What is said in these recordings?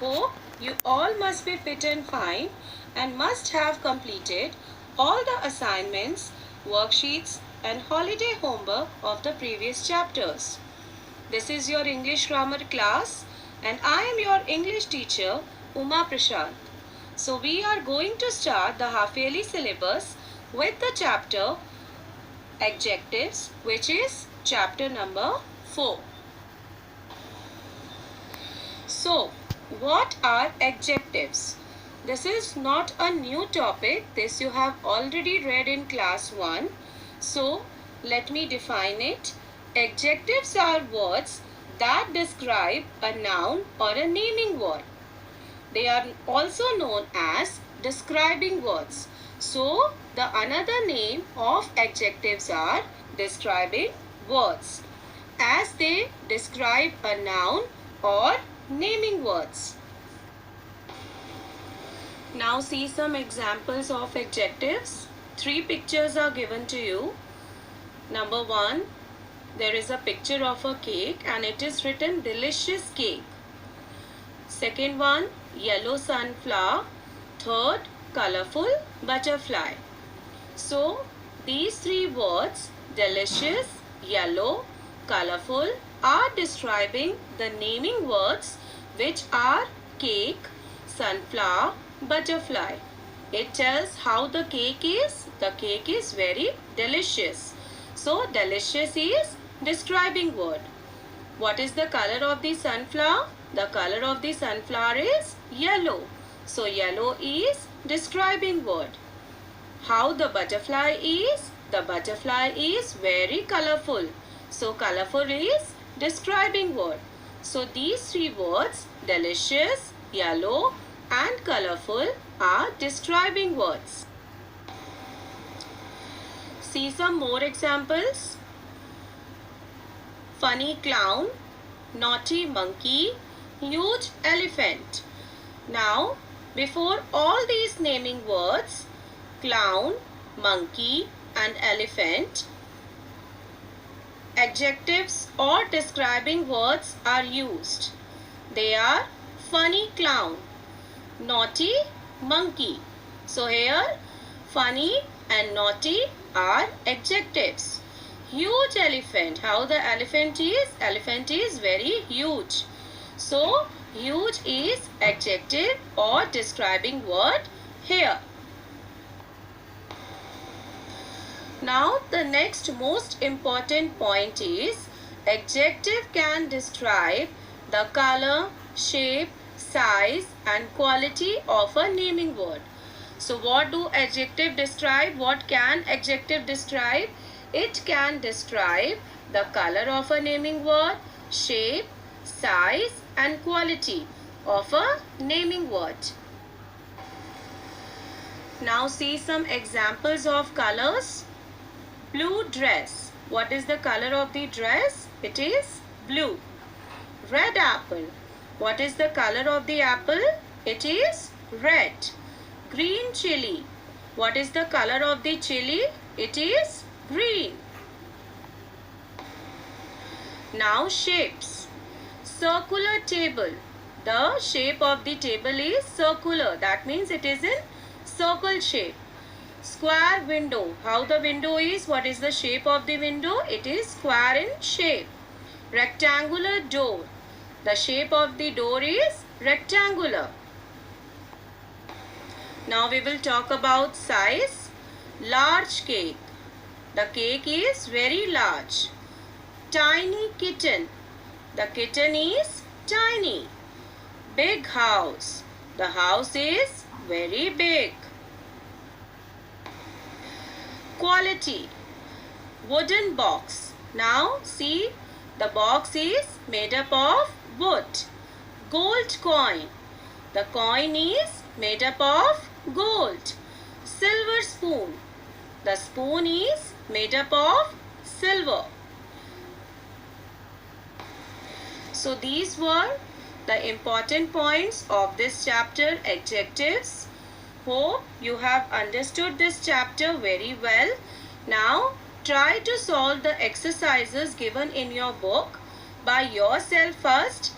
Hope you all must be fit and fine and must have completed all the assignments, worksheets and holiday homework of the previous chapters. This is your English grammar class and I am your English teacher Uma Prashant. So we are going to start the half-yearly syllabus with the chapter Adjectives, which is chapter number 4. So, what are adjectives? This is not a new topic. This you have already read in class 1. So, let me define it. Adjectives are words that describe a noun or a naming word. They are also known as describing words. So, the another name of adjectives are describing words, as they describe a noun or naming words. Now see some examples of adjectives. 3 pictures are given to you. Number 1, there is a picture of a cake and it is written delicious cake. Second one, yellow sunflower. Third, colorful butterfly. So these 3 words, delicious, yellow, colorful, are describing the naming words which are cake, sunflower, butterfly. It tells how the cake is. The cake is very delicious. So delicious is describing word. What is the color of the sunflower? The color of the sunflower is yellow. So yellow is describing word. How the butterfly is? The butterfly is very colorful. So colorful is describing word. So these 3 words, delicious, yellow and colorful, are describing words. See some more examples. Funny clown, naughty monkey, huge elephant. Now, before all these naming words, clown, monkey and elephant, adjectives or describing words are used. They are funny clown, naughty monkey. So here, funny and naughty are adjectives. Huge elephant. How the elephant is? Elephant is very huge. So, huge is adjective or describing word here. Now, the next most important point is adjective can describe the color, shape, size and quality of a naming word. So, what do adjective describe? What can adjective describe? It can describe the color of a naming word, shape, size and quality of a naming word. Now see some examples of colors. Blue dress. What is the color of the dress? It is blue. Red apple. What is the color of the apple? It is red. Green chili. What is the color of the chili? It is green. Now shapes. Circular table. The shape of the table is circular. That means it is in circle shape. Square window. How the window is? What is the shape of the window? It is square in shape. Rectangular door. The shape of the door is rectangular. Now we will talk about size. Large cake. The cake is very large. Tiny kitten. The kitten is tiny. Big house. The house is very big. Quality. Wooden box. Now see, the box is made up of wood. Gold coin. The coin is made up of gold. Silver spoon. The spoon is made up of silver. So these were the important points of this chapter, adjectives. Hope you have understood this chapter very well. Now try to solve the exercises given in your book by yourself first.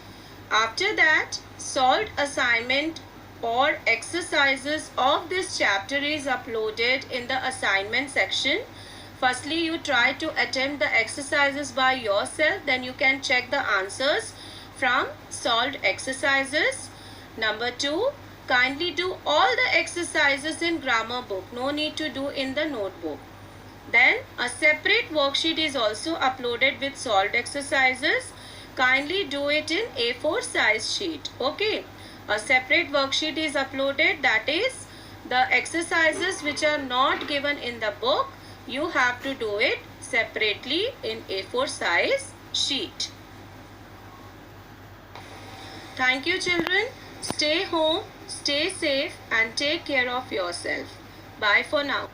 After that, solved assignment or exercises of this chapter is uploaded in the assignment section. Firstly, you try to attempt the exercises by yourself, then you can check the answers from solved exercises. Number 2, kindly do all the exercises in grammar book. No need to do in the notebook. Then a separate worksheet is also uploaded with solved exercises. Kindly do it in A4 size sheet. Okay. A separate worksheet is uploaded, that is the exercises which are not given in the book. You have to do it separately in A4 size sheet. Thank you, children. Stay home, stay safe and take care of yourself. Bye for now.